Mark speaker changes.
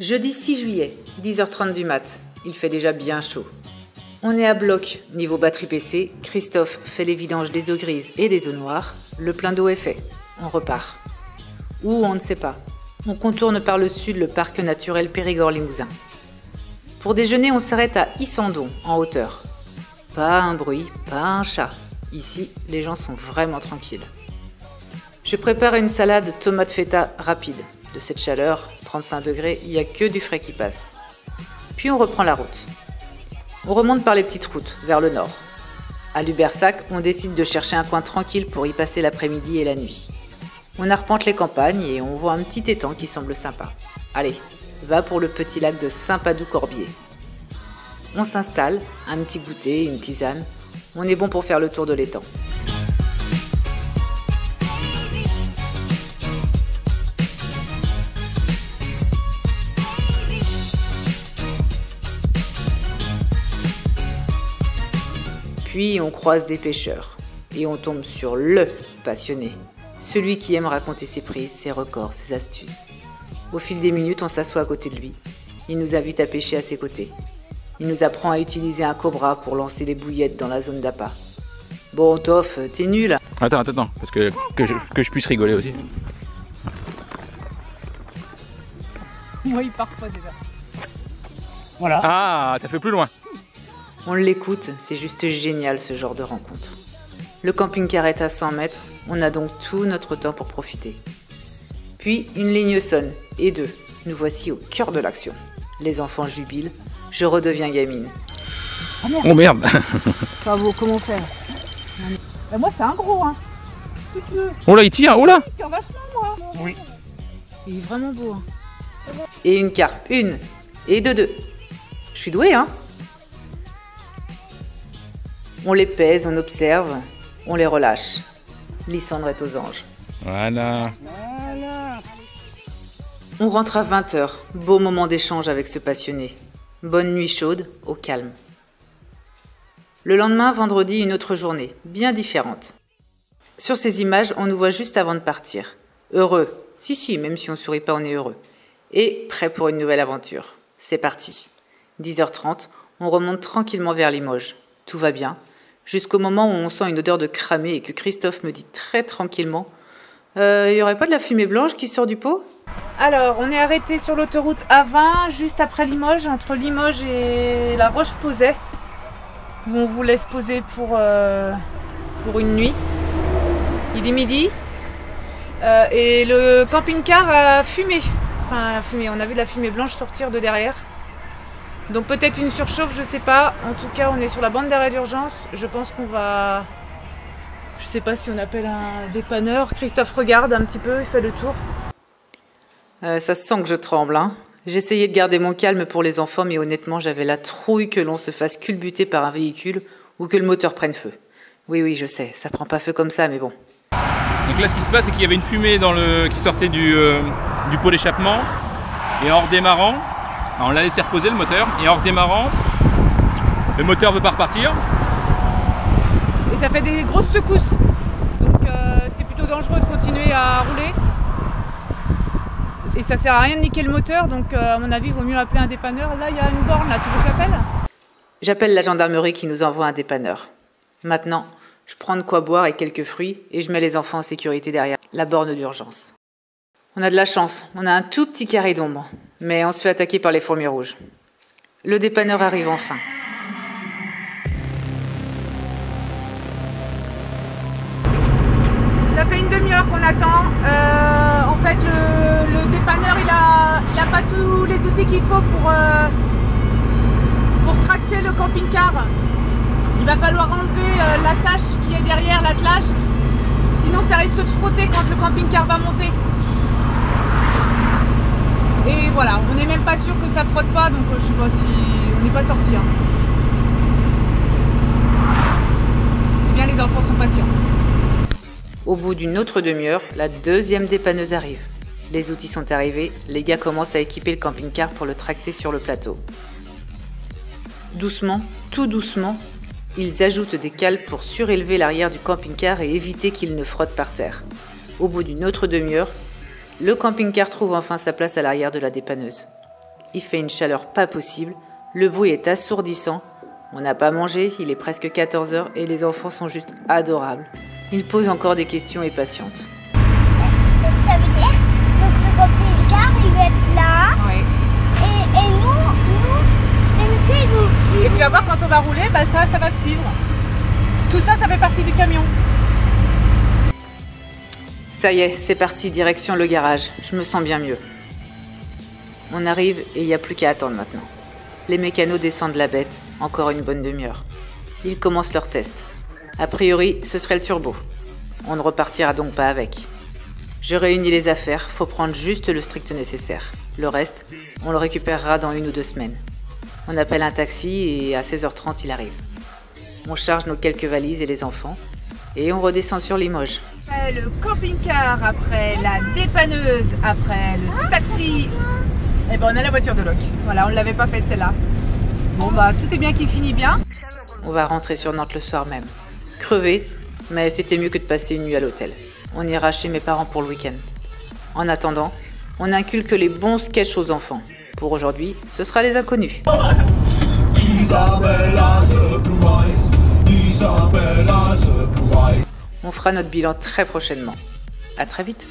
Speaker 1: Jeudi 6 juillet, 10h30 du mat. Il fait déjà bien chaud. On est à bloc, niveau batterie PC. Christophe fait les vidanges des eaux grises et des eaux noires. Le plein d'eau est fait. On repart. Où, on ne sait pas. On contourne par le sud le parc naturel Périgord-Limousin. Pour déjeuner, on s'arrête à Issandon, en hauteur. Pas un bruit, pas un chat. Ici, les gens sont vraiment tranquilles. Je prépare une salade tomate feta rapide. De cette chaleur, 35 degrés, il n'y a que du frais qui passe. Puis on reprend la route. On remonte par les petites routes, vers le nord. À Lubersac, on décide de chercher un coin tranquille pour y passer l'après-midi et la nuit. On arpente les campagnes et on voit un petit étang qui semble sympa. Allez, va pour le petit lac de Saint-Padoux-Corbier. On s'installe, un petit goûter, une tisane. On est bon pour faire le tour de l'étang. Puis on croise des pêcheurs et on tombe sur le passionné, celui qui aime raconter ses prises, ses records, ses astuces. Au fil des minutes, on s'assoit à côté de lui. Il nous invite à pêcher à ses côtés. Il nous apprend à utiliser un cobra pour lancer les bouillettes dans la zone d'appât. Bon, Toff, t'es nul.
Speaker 2: Attends, parce que je puisse rigoler aussi.
Speaker 3: Moi, il part pas déjà. Voilà.
Speaker 2: Ah, t'as fait plus loin.
Speaker 1: On l'écoute, c'est juste génial ce genre de rencontre. Le camping-car est à 100 mètres, on a donc tout notre temps pour profiter. Puis une ligne sonne, et deux, nous voici au cœur de l'action. Les enfants jubilent, je redeviens gamine.
Speaker 2: Oh merde.
Speaker 3: Pas beau, comment faire? Moi c'est un gros hein.
Speaker 2: Oh là il tire, oh là.
Speaker 3: Il tire vachement moi. Oui. Il est vraiment beau hein.
Speaker 1: Et une carpe, une, et deux. Je suis douée hein. On les pèse, on observe, on les relâche. Lysandre est aux anges.
Speaker 2: Voilà.
Speaker 1: On rentre à 20h, beau moment d'échange avec ce passionné. Bonne nuit chaude, au calme. Le lendemain, vendredi, une autre journée, bien différente. Sur ces images, on nous voit juste avant de partir. Heureux, si, même si on ne sourit pas, on est heureux. Et prêt pour une nouvelle aventure. C'est parti. 10h30, on remonte tranquillement vers Limoges. Tout va bien. Jusqu'au moment où on sent une odeur de cramé et que Christophe me dit très tranquillement « Il n'y aurait pas de la fumée blanche qui sort du pot ?» Alors, on est arrêté sur l'autoroute A20, juste après Limoges, entre Limoges et la Roche-Posay, où on vous laisse poser pour une nuit. Il est midi, et le camping-car a fumé. Enfin, on a vu de la fumée blanche sortir de derrière. Donc peut-être une surchauffe, je sais pas. En tout cas, on est sur la bande d'arrêt d'urgence. Je pense qu'on va... Je sais pas si on appelle un dépanneur. Christophe regarde un petit peu, il fait le tour. Ça se sent que je tremble, hein. J'essayais de garder mon calme pour les enfants, mais honnêtement, j'avais la trouille que l'on se fasse culbuter par un véhicule ou que le moteur prenne feu. Oui, je sais, ça prend pas feu comme ça, mais bon.
Speaker 2: Donc là, ce qui se passe, c'est qu'il y avait une fumée qui sortait du pot d'échappement. Et en redémarrant, on l'a laissé reposer le moteur. Et en redémarrant, le moteur veut pas repartir.
Speaker 3: Et ça fait des grosses secousses. Donc c'est plutôt dangereux de continuer à rouler. Et ça sert à rien de niquer le moteur, donc à mon avis, il vaut mieux appeler un dépanneur. Là, il y a une borne, là, tu veux que j'appelle ?
Speaker 1: J'appelle la gendarmerie qui nous envoie un dépanneur. Maintenant, je prends de quoi boire et quelques fruits et je mets les enfants en sécurité derrière la borne d'urgence. On a de la chance, on a un tout petit carré d'ombre, mais on se fait attaquer par les fourmis rouges. Le dépanneur arrive enfin.
Speaker 3: Ça fait une demi-heure qu'on attend. En fait, le dépanneur, il a pas tous les outils qu'il faut pour tracter le camping-car. Il va falloir enlever l'attache qui est derrière l'attelage. Sinon, ça risque de frotter quand le camping-car va monter. Et voilà, on n'est même pas sûr que ça frotte pas, donc je sais pas si on n'est pas sorti. Hein. C'est bien, les enfants sont patients.
Speaker 1: Au bout d'une autre demi-heure, la deuxième dépanneuse arrive. Les outils sont arrivés, les gars commencent à équiper le camping-car pour le tracter sur le plateau. Doucement, tout doucement, ils ajoutent des cales pour surélever l'arrière du camping-car et éviter qu'il ne frotte par terre. Au bout d'une autre demi-heure, le camping-car trouve enfin sa place à l'arrière de la dépanneuse. Il fait une chaleur pas possible, le bruit est assourdissant. On n'a pas mangé, il est presque 14 h et les enfants sont juste adorables. Ils posent encore des questions et patientent.
Speaker 4: Donc ça veut dire donc le camping-car il va être là.
Speaker 3: Oui.
Speaker 4: Et nous, les messieurs,
Speaker 3: Et tu vas voir quand on va rouler, bah ça va suivre. Tout ça, ça fait partie du camion.
Speaker 1: Ça y est, c'est parti, direction le garage. Je me sens bien mieux. On arrive et il n'y a plus qu'à attendre maintenant. Les mécanos descendent la bête, encore une bonne demi-heure. Ils commencent leur test. A priori, ce serait le turbo. On ne repartira donc pas avec. Je réunis les affaires, faut prendre juste le strict nécessaire. Le reste, on le récupérera dans 1 ou 2 semaines. On appelle un taxi et à 16 h 30, il arrive. On charge nos quelques valises et les enfants et on redescend sur Limoges.
Speaker 3: Après le camping-car, après la dépanneuse, après le taxi, et ben on a la voiture de loc. Voilà, on ne l'avait pas faite celle-là. Bon bah tout est bien qui finit bien.
Speaker 1: On va rentrer sur Nantes le soir même. Crevé, mais c'était mieux que de passer une nuit à l'hôtel. On ira chez mes parents pour le week-end. En attendant, on inculque les bons sketchs aux enfants. Pour aujourd'hui, ce sera les inconnus. On fera notre bilan très prochainement. À très vite.